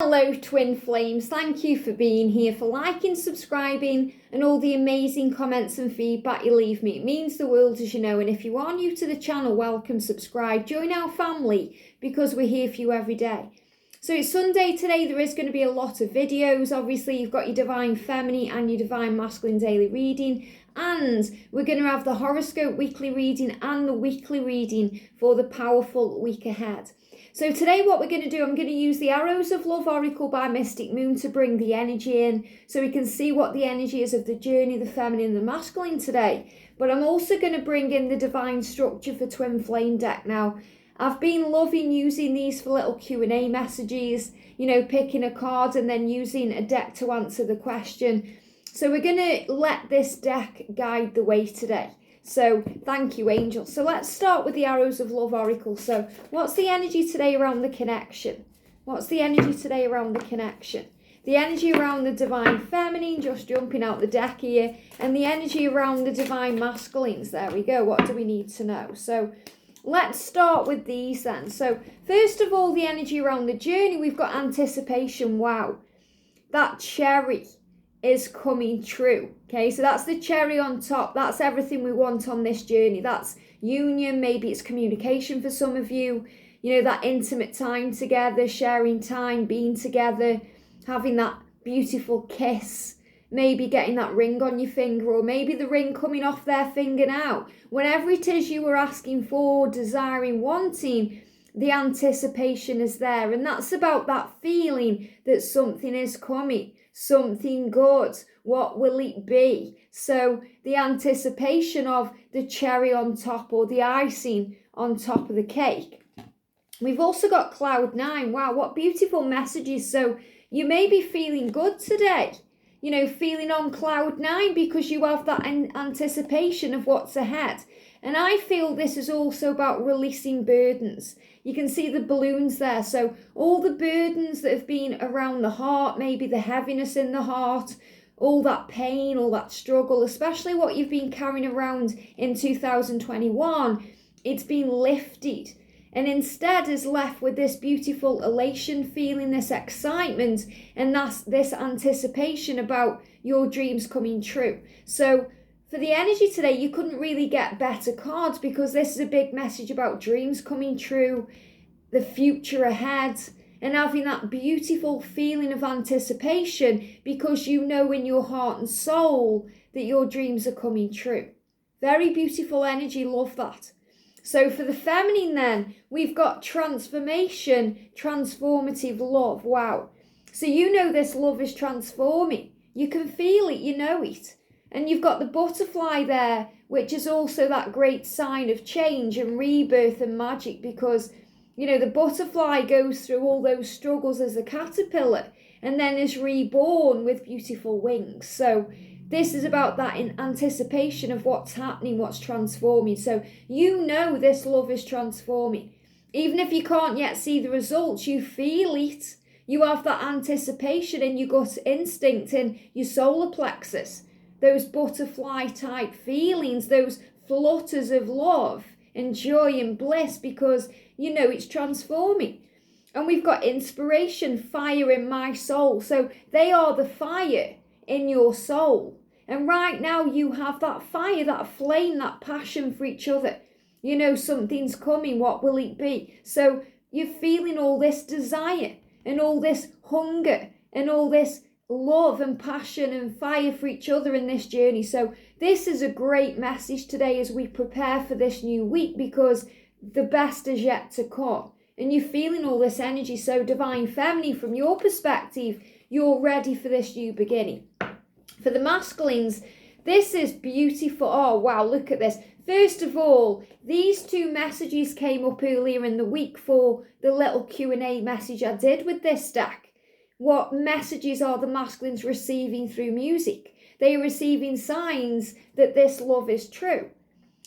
Hello twin flames, thank you for being here, for liking, subscribing and all the amazing comments and feedback you leave me. It means the world, as you know, and if you are new to the channel, welcome, subscribe, join our family because we're here for you every day. So it's Sunday today, there is going to be a lot of videos. Obviously you've got your Divine Feminine and your Divine Masculine daily reading, and we're going to have the horoscope weekly reading and the weekly reading for the powerful week ahead. So today what we're going to do, I'm going to use the Arrows of Love Oracle by Mystic Moon to bring the energy in so we can see what the energy is of the journey, the feminine and the masculine today. But I'm also going to bring in the divine structure for Twin Flame deck. Now, I've been loving using these for little Q&A messages, you know, picking a card and then using a deck to answer the question. So we're going to let this deck guide the way today. So thank you, angels. So let's start with the Arrows of Love Oracle. So what's the energy today around the connection? What's the energy today around the connection? The energy around the Divine Feminine, just jumping out the deck here, and the energy around the Divine Masculines. There we go. What do we need to know? So let's start with these then. So first of all, the energy around the journey, we've got anticipation. Wow, that cherry is coming true. Okay, so that's the cherry on top. That's everything we want on this journey. That's union, maybe it's communication for some of you, you know, that intimate time together, sharing time, being together, having that beautiful kiss, maybe getting that ring on your finger, or maybe the ring coming off their finger now. Whatever it is you were asking for, desiring, wanting, the anticipation is there, and that's about that feeling that something is coming, something good. What will it be? So the anticipation of the cherry on top, or the icing on top of the cake. We've also got cloud 9. Wow, what beautiful messages. So you may be feeling good today, you know, feeling on cloud 9 because you have that anticipation of what's ahead. And I feel this is also about releasing burdens. You can see the balloons there. So all the burdens that have been around the heart, maybe the heaviness in the heart, all that pain, all that struggle, especially what you've been carrying around in 2021, it's been lifted. And instead is left with this beautiful elation feeling, this excitement, and that's this anticipation about your dreams coming true. So for the energy today, you couldn't really get better cards because this is a big message about dreams coming true, the future ahead, and having that beautiful feeling of anticipation because you know in your heart and soul that your dreams are coming true. Very beautiful energy, love that. So for the feminine then, we've got transformation, transformative love. Wow. So you know this love is transforming. You can feel it, you know it. And you've got the butterfly there, which is also that great sign of change and rebirth and magic because, you know, the butterfly goes through all those struggles as a caterpillar and then is reborn with beautiful wings. So this is about that in anticipation of what's happening, what's transforming. So you know this love is transforming. Even if you can't yet see the results, you feel it. You have that anticipation in your gut instinct, in your solar plexus. Those butterfly type feelings, those flutters of love and joy and bliss because you know it's transforming. And we've got inspiration, fire in my soul. So they are the fire in your soul. And right now you have that fire, that flame, that passion for each other. You know something's coming, what will it be? So you're feeling all this desire and all this hunger and all this love and passion and fire for each other in this journey. So this is a great message today as we prepare for this new week because the best is yet to come. And you're feeling all this energy. So Divine Feminine, from your perspective, you're ready for this new beginning. For the masculines, this is beautiful. Oh, wow, look at this. First of all, these two messages came up earlier in the week for the little Q&A message I did with this deck. What messages are the masculines receiving through music? They are receiving signs that this love is true.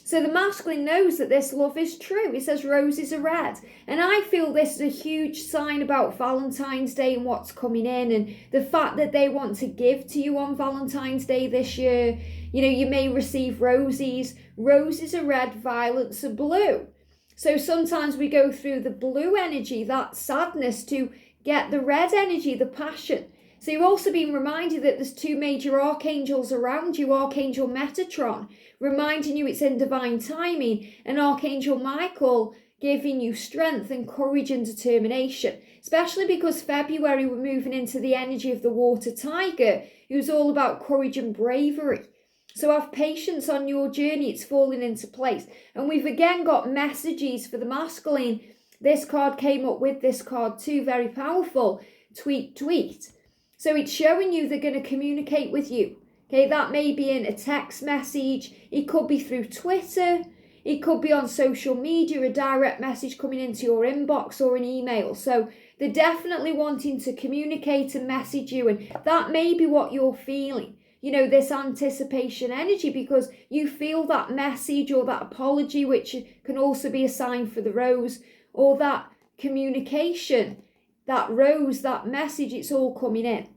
So the masculine knows that this love is true. It says roses are red. And I feel this is a huge sign about Valentine's Day and what's coming in and the fact that they want to give to you on Valentine's Day this year. You know, you may receive roses. Roses are red, violets are blue. So sometimes we go through the blue energy, that sadness, to get the red energy, the passion. So you're also being reminded that there's 2 major archangels around you, Archangel Metatron, reminding you it's in divine timing, and Archangel Michael giving you strength and courage and determination, especially because February we're moving into the energy of the water tiger, who's all about courage and bravery. So have patience on your journey, it's falling into place. And we've again got messages for the masculine. This card came up with this card too, very powerful. Tweet. So it's showing you they're going to communicate with you. Okay, that may be in a text message. It could be through Twitter. It could be on social media, a direct message coming into your inbox or an email. So they're definitely wanting to communicate and message you. And that may be what you're feeling. You know, this anticipation energy, because you feel that message or that apology, which can also be a sign for the rose, or that communication, that rose, that message, it's all coming in.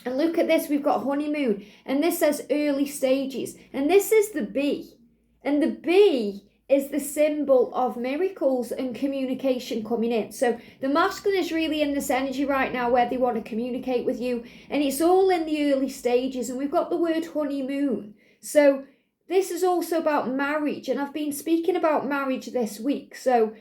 And look at this, we've got honeymoon, and this says early stages, and this is the bee, and the bee is the symbol of miracles and communication coming in. So the masculine is really in this energy right now where they want to communicate with you, and it's all in the early stages. And we've got the word honeymoon, so this is also about marriage, and I've been speaking about marriage this week. So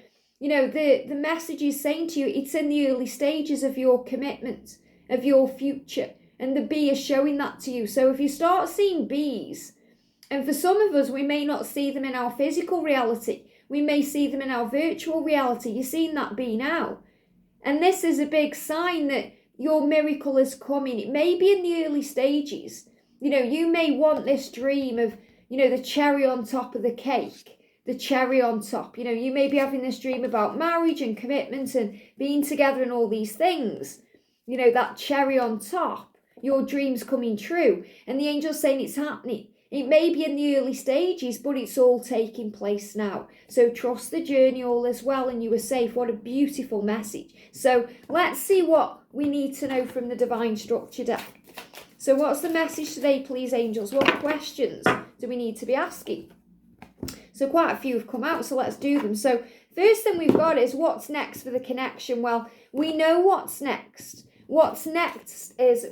you know, the message is saying to you, it's in the early stages of your commitment, of your future. And the bee is showing that to you. So if you start seeing bees, and for some of us, we may not see them in our physical reality. We may see them in our virtual reality. You're seeing that bee now. And this is a big sign that your miracle is coming. It may be in the early stages. You know, you may want this dream of, you know, the cherry on top of the cake. The cherry on top. You know, you may be having this dream about marriage and commitment and being together and all these things. You know, that cherry on top, your dream's coming true. And the angel's saying it's happening. It may be in the early stages, but it's all taking place now. So trust the journey, all is well, and you are safe. What a beautiful message. So let's see what we need to know from the Divine Structure deck. So what's the message today, please, angels? What questions do we need to be asking? So quite a few have come out, so let's do them. So first thing we've got is what's next for the connection. Well, we know what's next. What's next is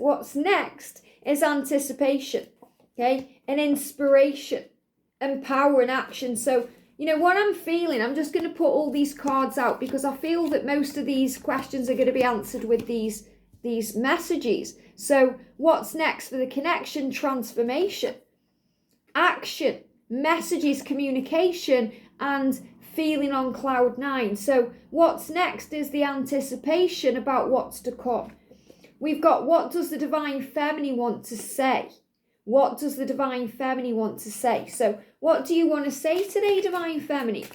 anticipation, okay? And inspiration and power and action. So, you know, what I'm feeling, I'm just going to put all these cards out because I feel that most of these questions are going to be answered with these messages. So what's next for the connection? Transformation, action, messages, communication, and feeling on cloud 9. So what's next is the anticipation about what's to come. We've got, what does the Divine Feminine want to say? What does the Divine Feminine want to say? So what do you want to say today, Divine Feminine?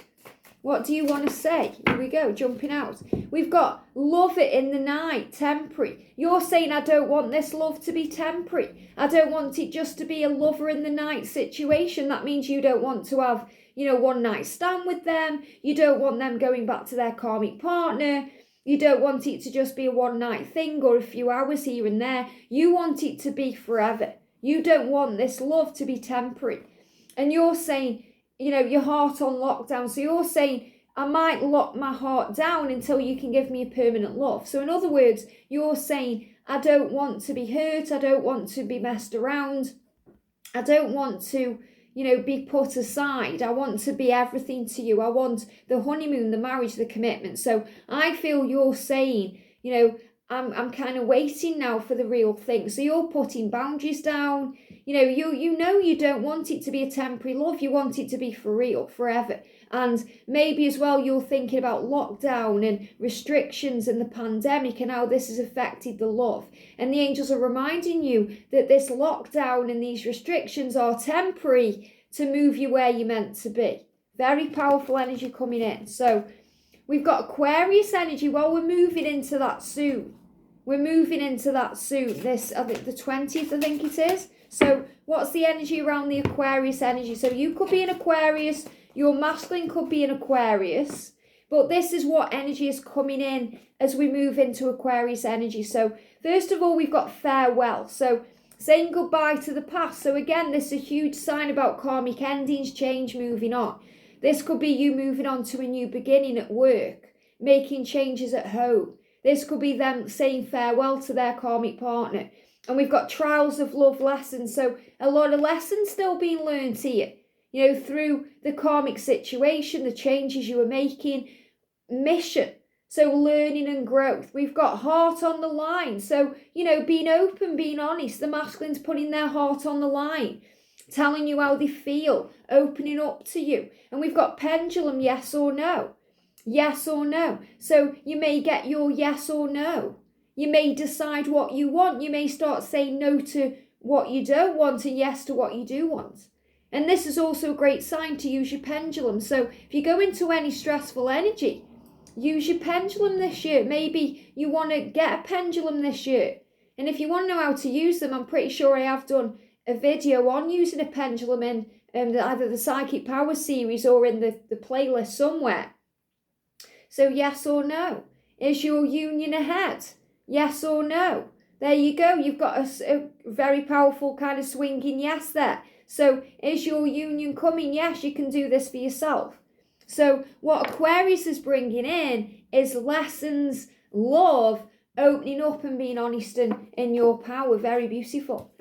What do you want to say? Here we go, jumping out. We've got love it in the night, temporary. You're saying, I don't want this love to be temporary. I don't want it just to be a lover in the night situation. That means you don't want to have, you know, one night stand with them. You don't want them going back to their karmic partner. You don't want it to just be a one night thing or a few hours here and there. You want it to be forever. You don't want this love to be temporary. And you're saying, you know, your heart on lockdown. So you're saying, I might lock my heart down until you can give me a permanent love. So in other words, you're saying, I don't want to be hurt. I don't want to be messed around. I don't want to, you know, be put aside. I want to be everything to you. I want the honeymoon, the marriage, the commitment. So I feel you're saying, you know, I'm kind of waiting now for the real thing. So you're putting boundaries down. You know, you don't want it to be a temporary love. You want it to be for real, forever. And maybe as well, you're thinking about lockdown and restrictions and the pandemic and how this has affected the love. And the angels are reminding you that this lockdown and these restrictions are temporary to move you where you're meant to be. Very powerful energy coming in. So we've got Aquarius energy. Well, we're moving into that soon. We're moving into that soon. This, I think the 20th, I think it is. So what's the energy around the Aquarius energy? So you could be an Aquarius. Your masculine could be an Aquarius. But this is what energy is coming in as we move into Aquarius energy. So first of all, we've got farewell. So saying goodbye to the past. So again, this is a huge sign about karmic endings, change, moving on. This could be you moving on to a new beginning at work, making changes at home. This could be them saying farewell to their karmic partner. And we've got trials of love lessons. So a lot of lessons still being learned here, through the karmic situation, the changes you were making, mission. So learning and growth. We've got heart on the line. So, being open, being honest. The masculine's putting their heart on the line, telling you how they feel, opening up to you. And we've got pendulum, yes or no. Yes or no. So you may get your yes or no. You may decide what you want. You may start saying no to what you don't want and yes to what you do want. And this is also a great sign to use your pendulum. So if you go into any stressful energy, use your pendulum this year. Maybe you want to get a pendulum this year. And if you want to know how to use them, I'm pretty sure I have done a video on using a pendulum in either the Psychic Power series or in the playlist somewhere. So yes or no. Is your union ahead? Yes or no. There you go. You've got a very powerful kind of swinging yes there. So is your union coming? Yes, you can do this for yourself. So what Aquarius is bringing in is lessons, love, opening up and being honest in your power. Very beautiful.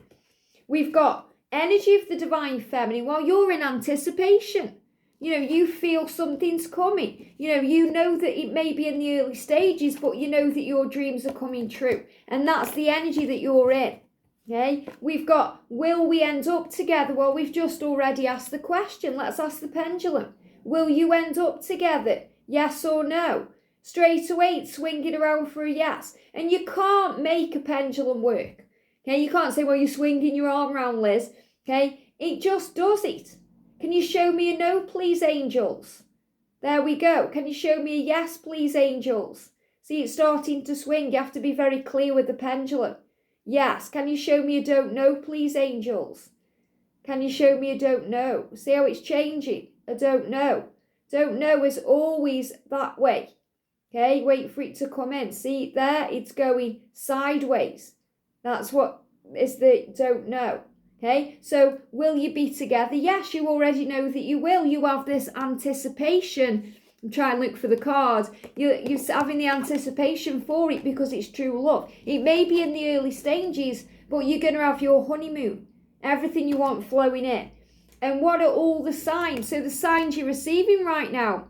We've got energy of the divine feminine. While you're in anticipation, you feel something's coming. You know that it may be in the early stages, but you know that your dreams are coming true. And that's the energy that you're in. Okay, we've got, will we end up together? Well, we've just already asked the question. Let's ask the pendulum. Will you end up together? Yes or no? Straight away, swing it around for a yes. And you can't make a pendulum work. Okay, you can't say, well, you're swinging your arm around, Liz. Okay, it just does it. Can you show me a no, please, angels? There we go. Can you show me a yes, please, angels? See, it's starting to swing. You have to be very clear with the pendulum. Yes. Can you show me a don't know, please, angels? Can you show me a don't know? See how it's changing? A don't know. Don't know is always that way. Okay, wait for it to come in. See there? It's going sideways. That's what is the don't know. Okay, so will you be together? Yes, you already know that you will. You have this anticipation. I'm trying to look for the card. You're having the anticipation for it because it's true love. It may be in the early stages, but you're going to have your honeymoon. Everything you want flowing in. And what are all the signs? So the signs you're receiving right now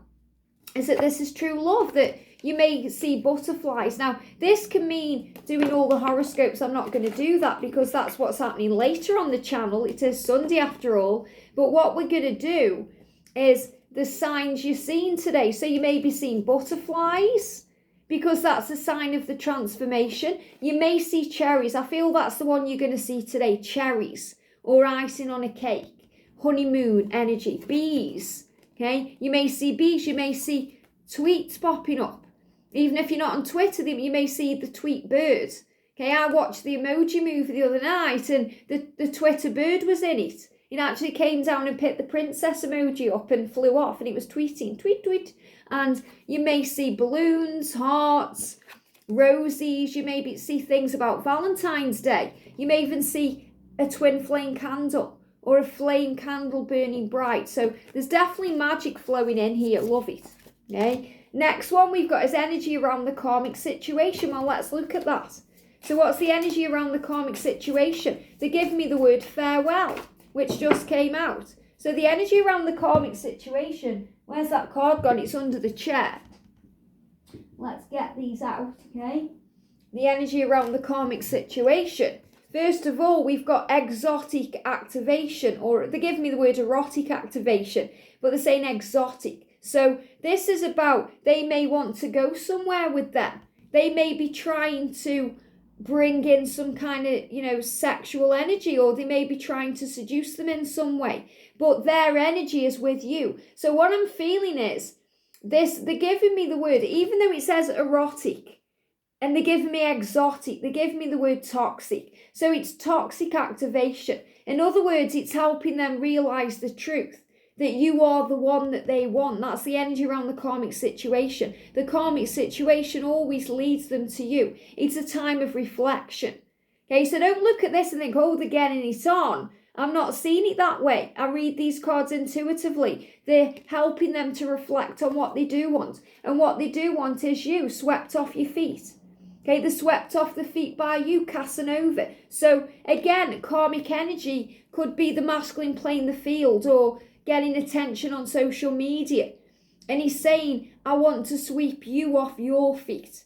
is that this is true love, that you may see butterflies. Now, this can mean doing all the horoscopes. I'm not going to do that because that's what's happening later on the channel. It is Sunday after all. But what we're going to do is the signs you're seeing today. So you may be seeing butterflies because that's a sign of the transformation. You may see cherries. I feel that's the one you're going to see today, cherries or icing on a cake, honeymoon energy, bees. Okay, you may see bees, you may see tweets popping up. Even if you're not on Twitter, you may see the tweet bird. Okay, I watched the Emoji Movie the other night and the Twitter bird was in it. It actually came down and picked the princess emoji up and flew off and it was tweeting, tweet, tweet. And you may see balloons, hearts, roses. You may see things about Valentine's Day. You may even see a twin flame candle or a flame candle burning bright. So there's definitely magic flowing in here. Love it. Okay. Next one we've got is energy around the karmic situation. Well, let's look at that. So what's the energy around the karmic situation? They give me the word farewell, which just came out. So the energy around the karmic situation, where's that card gone? It's under the chair. Let's get these out, okay? The energy around the karmic situation. First of all, we've got exotic activation, or they give me the word erotic activation, but they're saying exotic. So this is about, they may want to go somewhere with them. They may be trying to bring in some kind of, sexual energy, or they may be trying to seduce them in some way. But their energy is with you. So what I'm feeling is this, they're giving me the word, even though it says erotic, and they're giving me exotic, they're giving me the word toxic. So it's toxic activation. In other words, it's helping them realize the truth, that you are the one that they want. That's the energy around the karmic situation. The karmic situation always leads them to you. It's a time of reflection. Okay, so don't look at this and think, oh, they're getting it on. I'm not seeing it that way. I read these cards intuitively. They're helping them to reflect on what they do want. And what they do want is you swept off your feet. Okay, they're swept off the feet by you, Casanova. So again, karmic energy could be the masculine playing the field or getting attention on social media. And he's saying, I want to sweep you off your feet.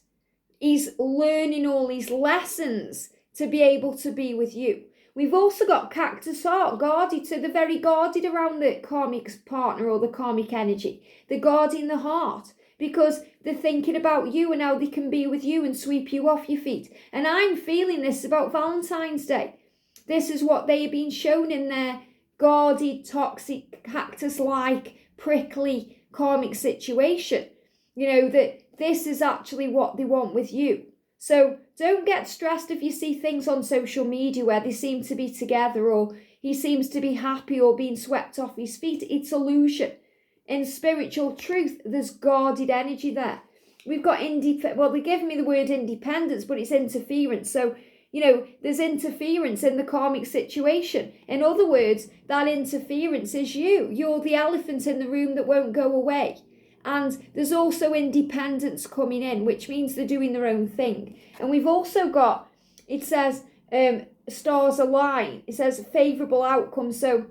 He's learning all these lessons to be able to be with you. We've also got cactus heart, guarded, so they're very guarded around the karmic partner or the karmic energy. They're guarding the heart because they're thinking about you and how they can be with you and sweep you off your feet. And I'm feeling this about Valentine's Day. This is what they've been shown in their guarded, toxic, cactus-like, prickly karmic situation. You know, that this is actually what they want with you. So don't get stressed if you see things on social media where they seem to be together or he seems to be happy or being swept off his feet. It's illusion. In spiritual truth, there's guarded energy there. We've got they give me the word independence, but it's interference. So, you know, there's interference in the karmic situation. In other words, that interference is you. You're the elephant in the room that won't go away. And there's also independence coming in, which means they're doing their own thing. And we've also got, it says, stars align. It says favourable outcome. So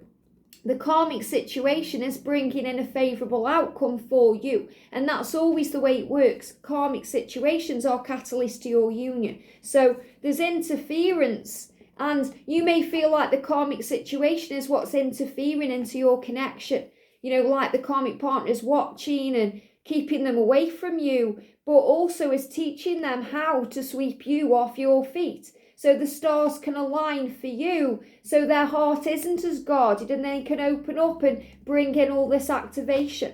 the karmic situation is bringing in a favourable outcome for you. And that's always the way it works. Karmic situations are catalysts to your union. So there's interference. And you may feel like the karmic situation is what's interfering into your connection. You know, like the karmic partner is watching and keeping them away from you, but also is teaching them how to sweep you off your feet. So the stars can align for you, so their heart isn't as guarded and they can open up and bring in all this activation.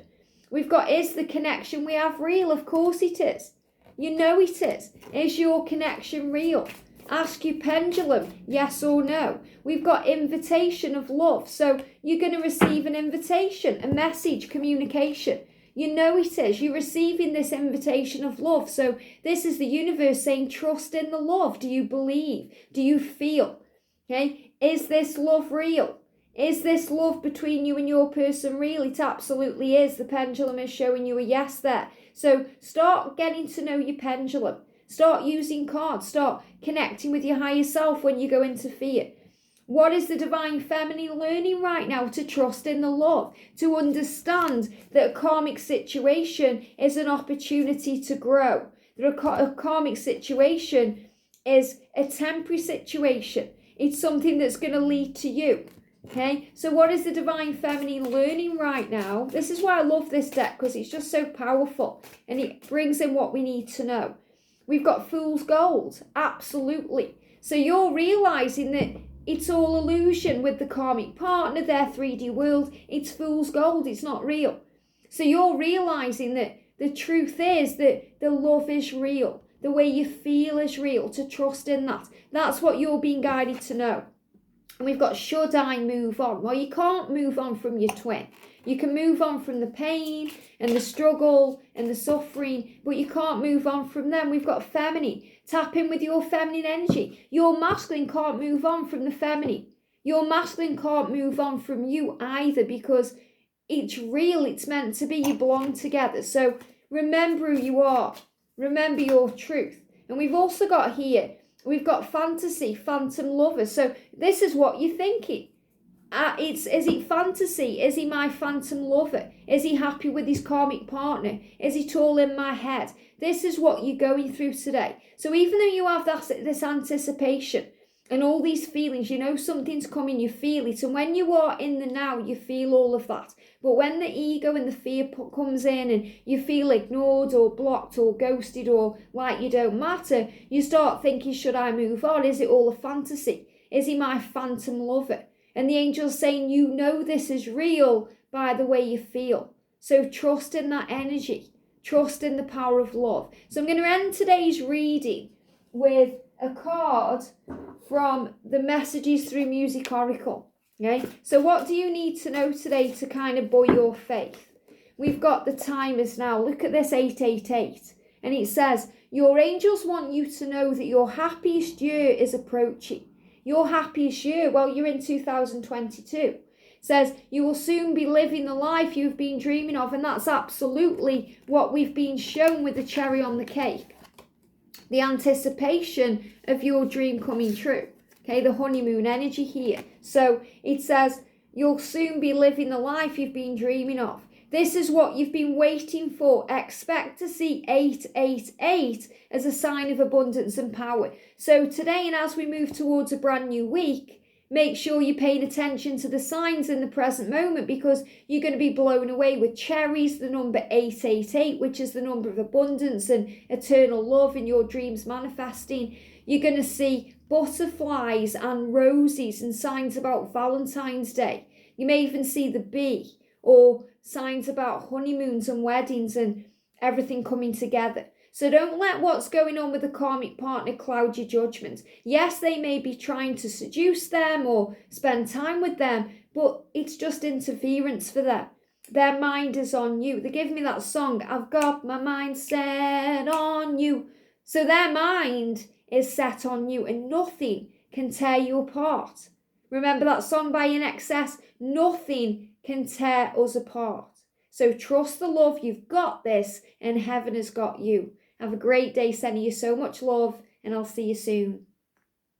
We've got, is the connection we have real? Of course it is. You know it is. Is your connection real? Ask your pendulum, yes or no. We've got invitation of love. So you're going to receive an invitation, a message, communication. You know it is. You're receiving this invitation of love. So this is the universe saying, trust in the love. Do you believe? Do you feel? Okay. Is this love real? Is this love between you and your person real? It absolutely is. The pendulum is showing you a yes there. So start getting to know your pendulum. Start using cards. Start connecting with your higher self when you go into fear. What is the divine feminine learning right now? To trust in the love. To understand that a karmic situation is an opportunity to grow. That a karmic situation is a temporary situation. It's something that's going to lead to you. Okay, so what is the divine feminine learning right now? This is why I love this deck, because it's just so powerful and it brings in what we need to know. We've got fool's gold, absolutely. So you're realizing that it's all illusion with the karmic partner, their 3D world. It's fool's gold, it's not real. So you're realizing that the truth is that the love is real. The way you feel is real, to trust in that. That's what you're being guided to know. And we've got, should I move on? Well, you can't move on from your twin. You can move on from the pain and the struggle and the suffering, but you can't move on from them. We've got feminine. Tap in with your feminine energy. Your masculine can't move on from the feminine. Your masculine can't move on from you either, because it's real. It's meant to be. You belong together. So remember who you are. Remember your truth. And we've also got here, we've got fantasy, phantom lover. So this is what you're thinking. Is it fantasy? Is he my phantom lover? Is he happy with his karmic partner? Is it all in my head? This is what you're going through today. So even though you have this anticipation and all these feelings, you know something's coming, you feel it. And when you are in the now, you feel all of that. But when the ego and the fear comes in and you feel ignored or blocked or ghosted or like you don't matter, you start thinking, should I move on? Is it all a fantasy? Is he my phantom lover? And the angel's saying, you know this is real by the way you feel. So trust in that energy. Trust in the power of love. So I'm going to end today's reading with a card from the Messages Through Music Oracle. Okay, so what do you need to know today to kind of buoy your faith? We've got the timers now. Look at this 888. And it says, your angels want you to know that your happiest year is approaching. Your happiest year, well, you're in 2022. It says you will soon be living the life you've been dreaming of, and that's absolutely what we've been shown with the cherry on the cake. the anticipation of your dream coming true. Okay, the honeymoon energy here. So it says you'll soon be living the life you've been dreaming of. This is what you've been waiting for. Expect to see 888 as a sign of abundance and power. So today, and as we move towards a brand new week, make sure you're paying attention to the signs in the present moment, because you're going to be blown away with cherries, the number 888, which is the number of abundance and eternal love in your dreams manifesting. You're going to see butterflies and roses and signs about Valentine's Day. You may even see the bee, or signs about honeymoons and weddings and everything coming together. So don't let what's going on with the karmic partner cloud your judgment. Yes, they may be trying to seduce them or spend time with them, but it's just interference for them. Their mind is on you. They give me that song, I've got my mind set on you. So their mind is set on you, and nothing can tear you apart. Remember that song by INXS? Nothing can tear us apart. So trust the love. You've got this, and heaven has got you. Have a great day. Sending you so much love, and I'll see you soon.